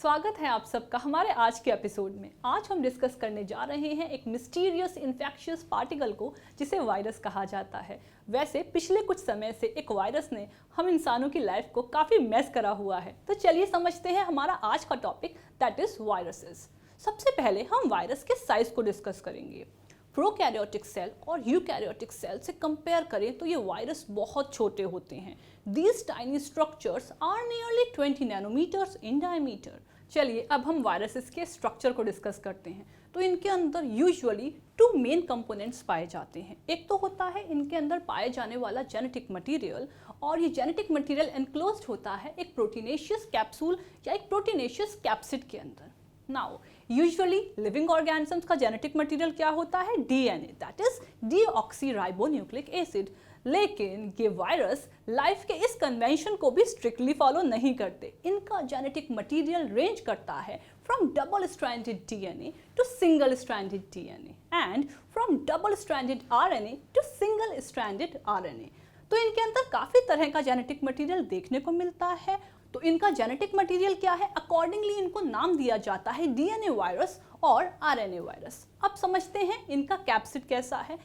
स्वागत है आप सबका हमारे आज के एपिसोड में। आज हम डिस्कस करने जा रहे हैं एक मिस्टीरियस इन्फेक्शियस पार्टिकल को जिसे वायरस कहा जाता है। वैसे पिछले कुछ समय से एक वायरस ने हम इंसानों की लाइफ को काफ़ी मैस करा हुआ है। तो चलिए समझते हैं हमारा आज का टॉपिक, दैट इज वायरसेस। सबसे पहले हम वायरस के साइज को डिस्कस करेंगे। प्रोकैरियोटिक सेल और यूकैरियोटिक सेल से कंपेयर करें तो ये वायरस बहुत छोटे होते हैं। These tiny structures are nearly 20 nanometers in diameter. चलिए अब हम वायरसेस के स्ट्रक्चर को डिस्कस करते हैं। तो इनके अंदर यूजुअली टू मेन कंपोनेंट्स पाए जाते हैं। एक तो होता है इनके अंदर पाए जाने वाला जेनेटिक मटेरियल, और ये जेनेटिक मटेरियल एनक्लोज्ड होता है एक प्रोटीनेशियस कैप्सूल या एक प्रोटीनेशियस कैप्सिड के अंदर। नाउ यूजुअली लिविंग ऑर्गेनिजम्स का जेनेटिक मटेरियल क्या होता है? DNA, that is deoxyribonucleic acid. लेकिन ये वायरस लाइफ के इस कन्वेंशन को भी स्ट्रिक्टली फॉलो नहीं करते। इनका जेनेटिक मटेरियल रेंज करता है from double stranded DNA to single stranded DNA and from double stranded RNA to single stranded RNA. तो इनके अंदर काफ़ी तरह का जेनेटिक मटेरियल देखने को मिलता है। तो इनका जेनेटिक मटेरियल क्या है, अकॉर्डिंगली इनको नाम दिया जाता है डीएनए वायरस और आरएनए वायरस। अब समझते हैं इनका कैप्सिड कैसा है।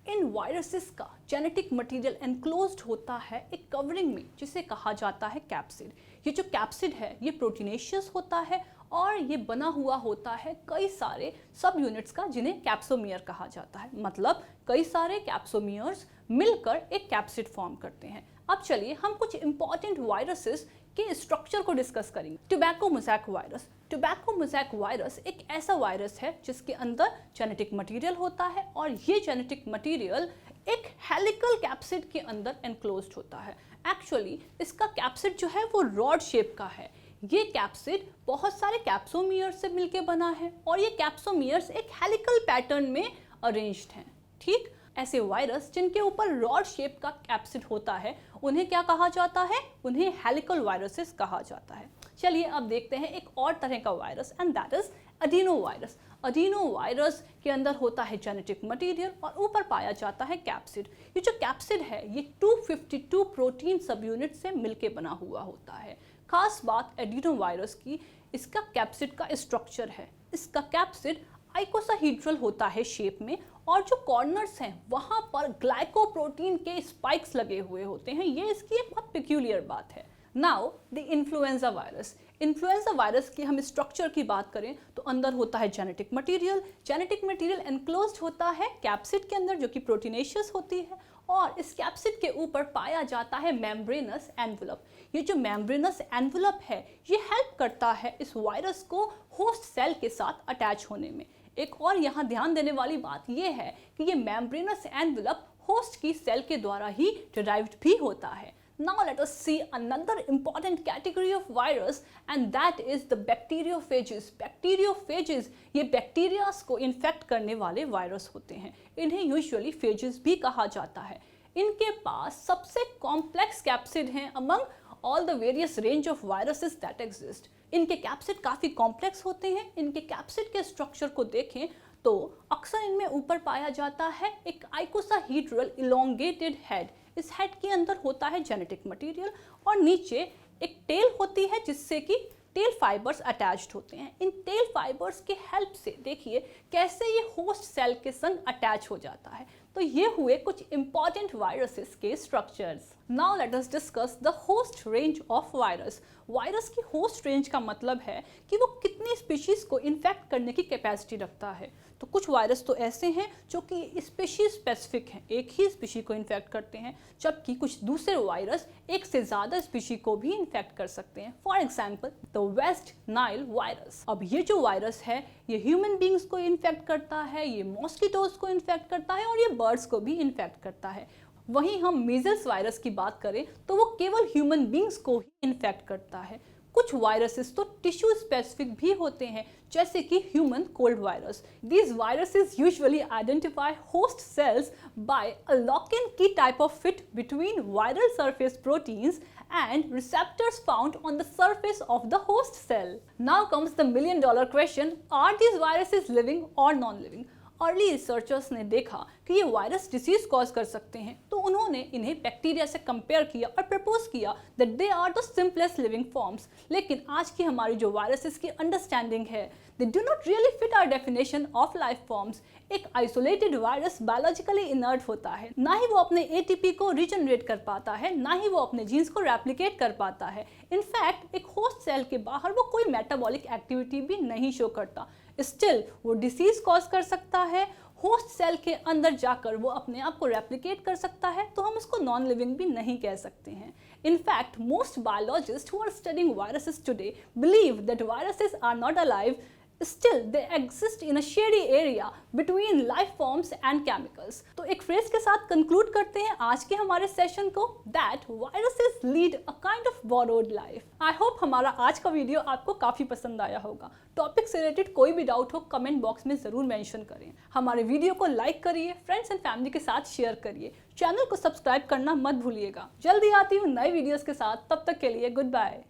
इन वायरसेस का जेनेटिक मटेरियल एनक्लोज्ड होता है एक कवरिंग में जिसे कहा जाता है कैप्सिड। ये जो कैप्सिड है ये प्रोटीनेशियस होता है और ये बना हुआ होता है कई सारे सब यूनिट्स का जिन्हें कैप्सोमियर कहा जाता है। मतलब कई सारे कैप्सोमियर्स मिलकर एक कैप्सिड फॉर्म करते हैं। अब चलिए हम कुछ इंपॉर्टेंट वायरसेस के स्ट्रक्चर को डिस्कस करेंगे। Tobacco mosaic virus. Tobacco mosaic virus एक ऐसा वायरस है जिसके अंदर जेनेटिक मटेरियल होता है और ये जेनेटिक मटेरियल एक हेलिकल कैप्सिड के अंदर एनक्लोज्ड होता है। एक्चुअली इसका कैप्सिड जो है वो रॉड शेप का है। ये कैप्सिड बहुत सारे कैप्सोमियर्स से मिलके बना है और ये कैप्सोमियर्स एक हेलिकल पैटर्न में अरेंज्ड हैं। ठीक, ऐसे वायरस जिनके ऊपर रॉड शेप का कैप्सिड होता है उन्हें क्या कहा जाता है? उन्हें हेलिकल वायरसेस कहा जाता है। चलिए अब देखते हैं एक और तरह का virus and that is adeno virus. Adeno virus के अंदर होता है जेनेटिक मटेरियल और ऊपर पाया जाता है कैप्सिड। ये जो कैप्सिड है ये 252 प्रोटीन सब यूनिट से मिलके बना हुआ होता है। खास बात एडिनो वायरस की इसका कैप्सिड का स्ट्रक्चर है। इसका कैप्सिड आइकोसाहीड्रल होता है शेप में और जो कॉर्नर्स हैं वहां पर ग्लाइकोप्रोटीन के स्पाइक्स लगे हुए होते हैं। ये इसकी एक बहुत पिक्यूलियर बात है। Now the influenza virus. Influenza virus की हम स्ट्रक्चर की बात करें तो अंदर होता है genetic material. Genetic material enclosed होता है कैप्सिड के अंदर जो कि प्रोटीनेशियस होती है और इस कैप्सिड के ऊपर पाया जाता है मेम्ब्रेनस एनवलप। ये जो मेम्ब्रेनस एनवलप है ये हेल्प करता है इस वायरस को होस्ट सेल के साथ अटैच होने में। एक और यहाँ ध्यान देने वाली बात यह है कि ये मेम्ब्रेनस एनवलप होस्ट की सेल के द्वारा ही डिराइव्ड भी होता है। Now let us see another important category of virus and that is the bacteriophages. Bacteriophages ये बैक्टीरियाज को इन्फेक्ट करने वाले वायरस होते हैं। इन्हें यूजुअली फेजेस भी कहा जाता है। इनके पास सबसे कॉम्प्लेक्स कैप्सिड हैं among all the various range of viruses that exist. इनके कैप्सिड काफ़ी कॉम्प्लेक्स होते हैं। इनके कैप्सिड के स्ट्रक्चर को देखें तो अक्सर इनमें ऊपर पाया जाता है एक आइकोसाहीड्रल इलोंगेटेड हेड। इस हेड के अंदर होता है जेनेटिक मटेरियल और नीचे एक टेल होती है जिससे कि टेल फाइबर्स अटैच्ड होते हैं। इन टेल फाइबर्स के हेल्प से देखिए कैसे ये होस्ट सेल के संग अटैच हो जाता है। तो ये हुए कुछ इंपॉर्टेंट वायरसेस के structures. Now let us discuss the host range of virus. Virus की होस्ट रेंज का मतलब है कि वो कितनी स्पीशीज को इन्फेक्ट करने की कैपेसिटी रखता है। तो कुछ वायरस तो ऐसे हैं जो कि स्पीशीज स्पेसिफिक हैं, एक ही स्पीशी को इन्फेक्ट करते हैं, जबकि कुछ दूसरे वायरस एक से ज़्यादा स्पीशी को भी इन्फेक्ट कर सकते हैं। For example the West Nile virus. अब ये जो वायरस है ये ह्यूमन बींग्स को इन्फेक्ट करता है, ये मॉस्किटोज को इन्फेक्ट करता है और ये बर्ड्स को भी इन्फेक्ट करता है। वहीं हम मीजल्स वायरस की बात करें तो वो केवल ह्यूमन बींग्स को ही इन्फेक्ट करता है। कुछ वायरसेस तो टिश्यू स्पेसिफिक भी होते हैं जैसे कि human cold virus. These viruses usually identify host cells by a lock-in key type of fit between viral surface proteins and receptors found on the surface of the host cell. Now comes the million-dollar question, are these viruses living or non-living? Early researchers ने देखा कि ये virus disease cause कर सकते हैं तो उन्होंने इन्हें बैक्टीरिया से कंपेयर किया और प्रपोज किया that they are the simplest living forms. लेकिन आज की हमारी जो वायरसेस की अंडरस्टैंडिंग है, they do not really fit our definition of life forms. एक आइसोलेटेड वायरस बायोलॉजिकली इनर्ट होता है, ना ही वो अपने एटीपी को रीजनरेट कर पाता है, ना ही वो अपने जीन्स को रेप्लिकेट कर पाता है। इनफैक्ट एक होस्ट सेल के बाहर वो कोई मेटाबॉलिक एक्टिविटी भी नहीं शो करता। स्टिल वो डिसीज कॉज कर सकता है, होस्ट सेल के अंदर जाकर वो अपने आप को रेप्लिकेट कर सकता है, तो हम उसको नॉन लिविंग भी नहीं कह सकते हैं। In fact, most biologists who are studying viruses today believe that viruses are not alive. Still, they exist in a shady area between life forms and chemicals. तो एक फ्रेज के साथ कंक्लूड करते हैं आज के हमारे सेशन को, that viruses lead a kind of borrowed life. I hope हमारा आज का वीडियो आपको काफ़ी पसंद आया होगा। टॉपिक से रिलेटेड कोई भी डाउट हो कमेंट बॉक्स में ज़रूर मेंशन करें। हमारे वीडियो को लाइक करिए, फ्रेंड्स एंड फैमिली के साथ शेयर करिए, चैनल को सब्सक्राइब करना मत भूलिएगा। जल्दी आती हूँ नए वीडियोज़ के साथ, तब तक के लिए गुड बाय।